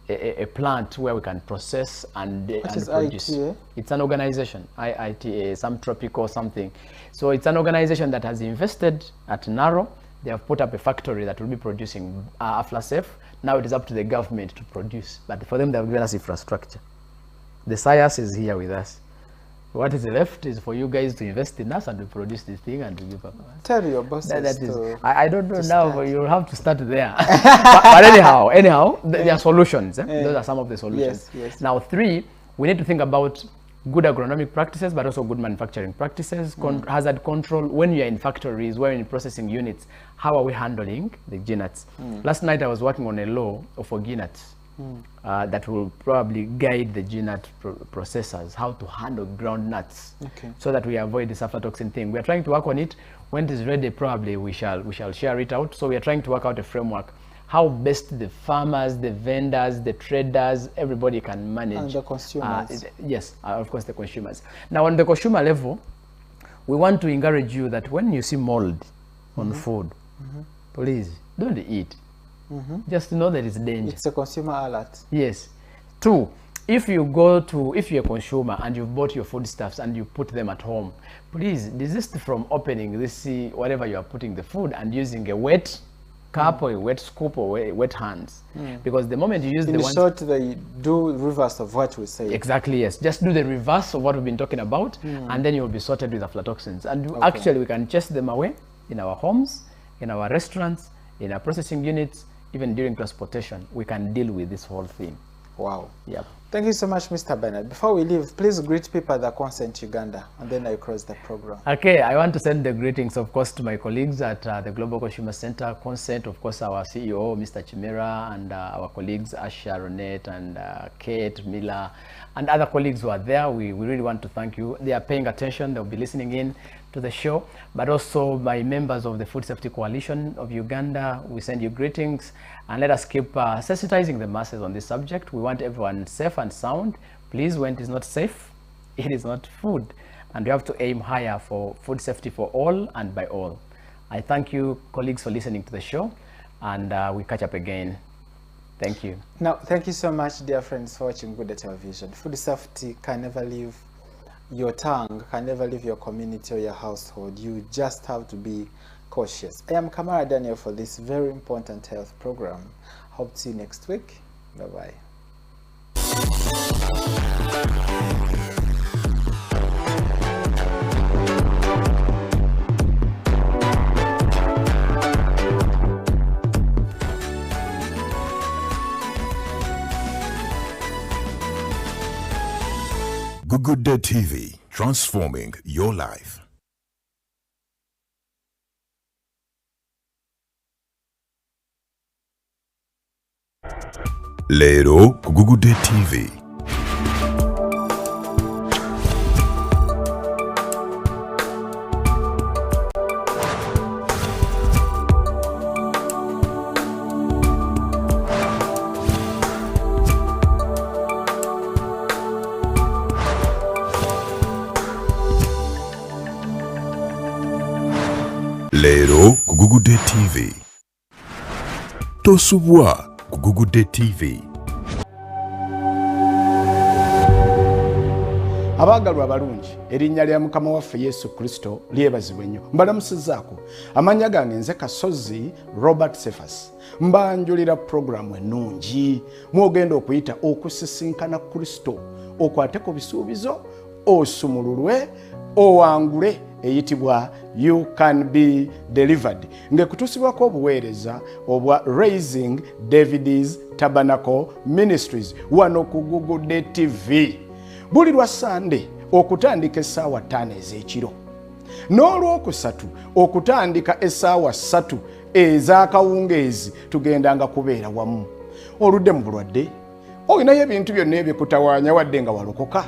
a plant where we can process and produce. IITA? It's an organization, IITA, some tropical something. So it's an organization that has invested at Naro. They have put up a factory that will be producing Aflasafe. Now it is up to the government to produce. But for them, they have given us infrastructure. The science is here with us. What is left is for you guys to invest in us and to produce this thing and to give up. Tell your bosses That is, to, I don't know now, start. but you'll have to start there. But anyhow, there are solutions. Those are some of the solutions. Yes. Now, 3, we need to think about good agronomic practices, but also good manufacturing practices, hazard control. When you're in factories, when you're in processing units, how are we handling the GNATs? Last night I was working on a law for GNATs that will probably guide the GNAT processors how to handle ground nuts, so that we avoid this aflatoxin thing. We are trying to work on it. When it is ready, probably we shall share it out. So we are trying to work out a framework how best the farmers, the vendors, the traders, everybody can manage. And the consumers. Yes, of course, the consumers. Now, on the consumer level, we want to encourage you that when you see mold on food, please don't eat. Just know that it's danger. It's a consumer alert. Yes. 2, if you're a consumer and you've bought your foodstuffs and you put them at home, please desist from opening this, whatever you are putting the food and using a wet cup or a wet scoop or wet hands, because the moment you use in short, they do reverse of what we say. Exactly, yes. Just do the reverse of what we've been talking about, and then you'll be sorted with aflatoxins. And actually, we can chase them away in our homes, in our restaurants, in our processing units, even during transportation. We can deal with this whole thing. Wow. Yep. Thank you so much, Mr. Bernard. Before we leave, please greet people at the Consent Uganda, and then I close the program. Okay, I want to send the greetings, of course, to my colleagues at the Global Consumer Center, Consent, of course, our CEO, Mr. Chimera, and our colleagues, Asha, Ronette, and Kate, Miller, and other colleagues who are there. We really want to thank you. They are paying attention. They'll be listening in to the show, but also my members of the Food Safety Coalition of Uganda. We send you greetings, and let us keep sensitizing the masses on this subject. We want everyone safe and sound. Please, when it is not safe, it is not food, and we have to aim higher for food safety for all and by all. I thank you, colleagues, for listening to the show, and we catch up again. Thank you. Now, thank you so much, dear friends, for watching Good Television. Food safety can never leave your tongue, can never leave your community or your household. You just have to be cautious. I am Kamara Daniel for this very important health program. Hope to see you next week. Bye-bye. Good Day TV, transforming your life. Lero Good Day TV. Lero Good Day TV. Tosubwa Good Day TV. Abagalwa abalungi, erinnya lya Mukama waffe Yesu Kristo lyebazibwe nnyo. Mbalamusizaako. Amannya gange nze Kasozi Robert Cephas. Mbanjulira programu ennungi mwogenda okuyita okusisinkana Kristo, okwateko bisuubizo, osumululwe, owangule, eyitibwa You Can Be Delivered, ngekutusibwako obuweereza obwa Raising David's Tabernacle Ministries wano ku Good Day TV buli lwa Sande okutandika essaawa 5 ez'ekiro, n'olwokusatu okutandika essaawa 3 ez'akawungeezi. Tugendanga kubeera wamu. Oludde mu bulwadde, olinayo ebintu byonna ebikutawaanya wadde nga walokoka,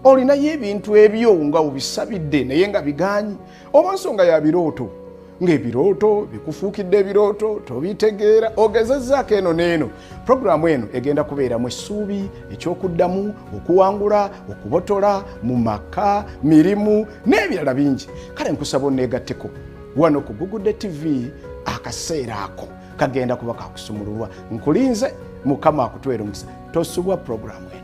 olinayo ebintu ebyo nga obisabidde naye nga bigaanyi, oba nsonga ya birooto, ng'ebirooto bikufuukidde ebirooto tobitegeera, ogezezzaako eno n'eno. Puroguramu eno egenda kubeeramu essuubi, ekyokuddamu, okuwangula, okubotola mu maka, mirimu n'ebirala bingi. Kale nkusaba onneegatteko wano ku Good Day TV. Akaseera ako kagenda kuba kakusumululwa. Nkulinze, Mukama akutwere omukisa. Tosubwa puroguramu eno.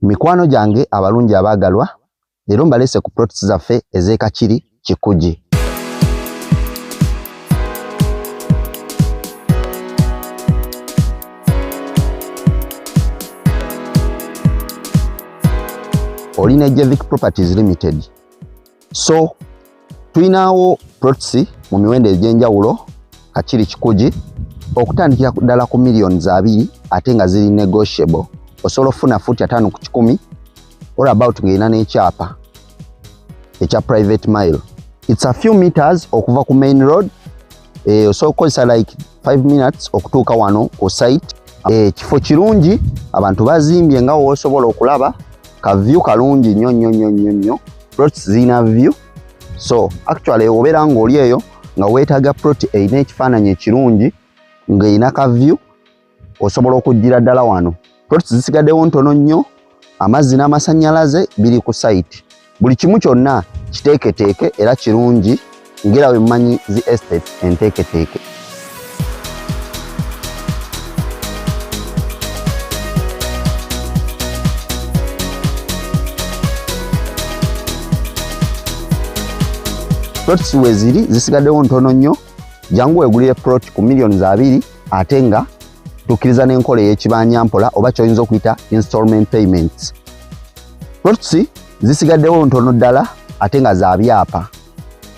Mikwano gyange abalungi abaagalwa, leero mbalese ku products zaffe ez'ekakiri kikugi. Olina Jevic Properties Limited. So tulinawo products mu miwendo egy'enjawulo kakiri kikugi okutandikira ddala ku millions 2 ate nga ziri negotiable. Osobola ofuna futi 5 ku 10 or about ng'erina n'ekyapa ekya private mile. It's a few meters okuva ku main road. Osobola okukozesa like 5 minutes okutuuka wano ku site. Kifo kirungi, abantu bazimbye nga w'osobola okulaba. Ka view kalungi nnyo. Plots zina view. So actually obeera ng'oli eyo nga weetaaga plot eyina ekifaananyi ekirungi ng'erina ka view, osobola okujjira ddala wano. Plots zisigaddewo ntono nnyo, amazzi n'amasannyalaze biri ku site. Buli kimu kyonna kiteeketeeke era kirungi ngera we mmanyi zi estates enteeketeeke. Plots we ziri zisigaddewo ntono nnyo, jangu weegulire plot ku millions 2 ate nga tukkiriza n'enkola ey'ekibanja mpola oba ky'oyinza okuyita installment payments. Plots zisigaddewo ntono ddala ate nga za byapa.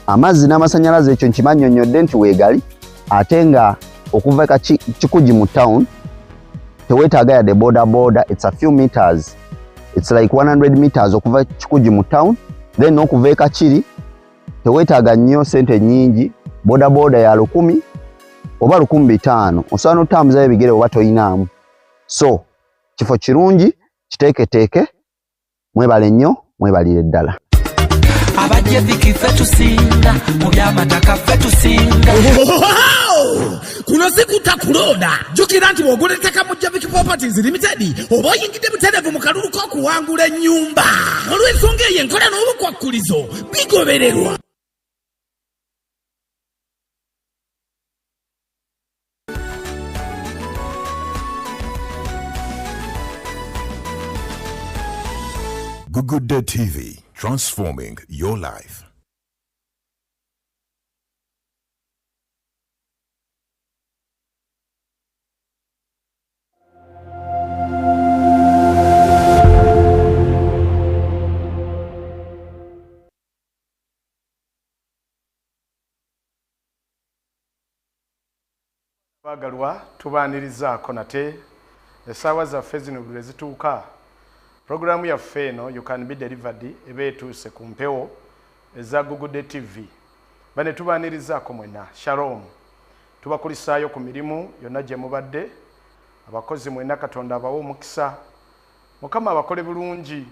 Amazzi n'amasannyalaze ekyo nkimannyonnyodde nti weegali ate nga okuva kikugi mu town teweetaaga yadde boda. It's a few meters. It's like 100 meters okuva kikugi mu town, then okuva e Kakiri teweetaaga nnyo sente nnyingi, boda ya 1,000 oba 1,500 osobola n'otambuzayo ebigere oba toyinaamu. So kifo kirungi kiteeketeeke, mwebale nnyo, mwebalire ddala. Abajjeviki ffe tusinga mu by'amataka ffe tusinga. Kuno sikutakuloda jukira nti bw'ogula ettaka mu Jevic Properties Limited oba oyingidde butereevu mu kalulu k'okuwangula ennyumba. Olw'ensonga eyo enkola n'obukwakkulizo bigobererwa. Good Day TV, transforming your life. Bagalwa tubaanirizaako nate essaawa zaffe zino bwe zituuka. Programu ya eno you can be delivered ebe etuuse ku mpewo eza Good Day TV. Bane tubaanirizaako mwena. Shalom. Tubakulisaayo ku mirimu yonna gye mubadde. Abakozi mwena Katonda abawe omukisa. Mukama abakole bulungi.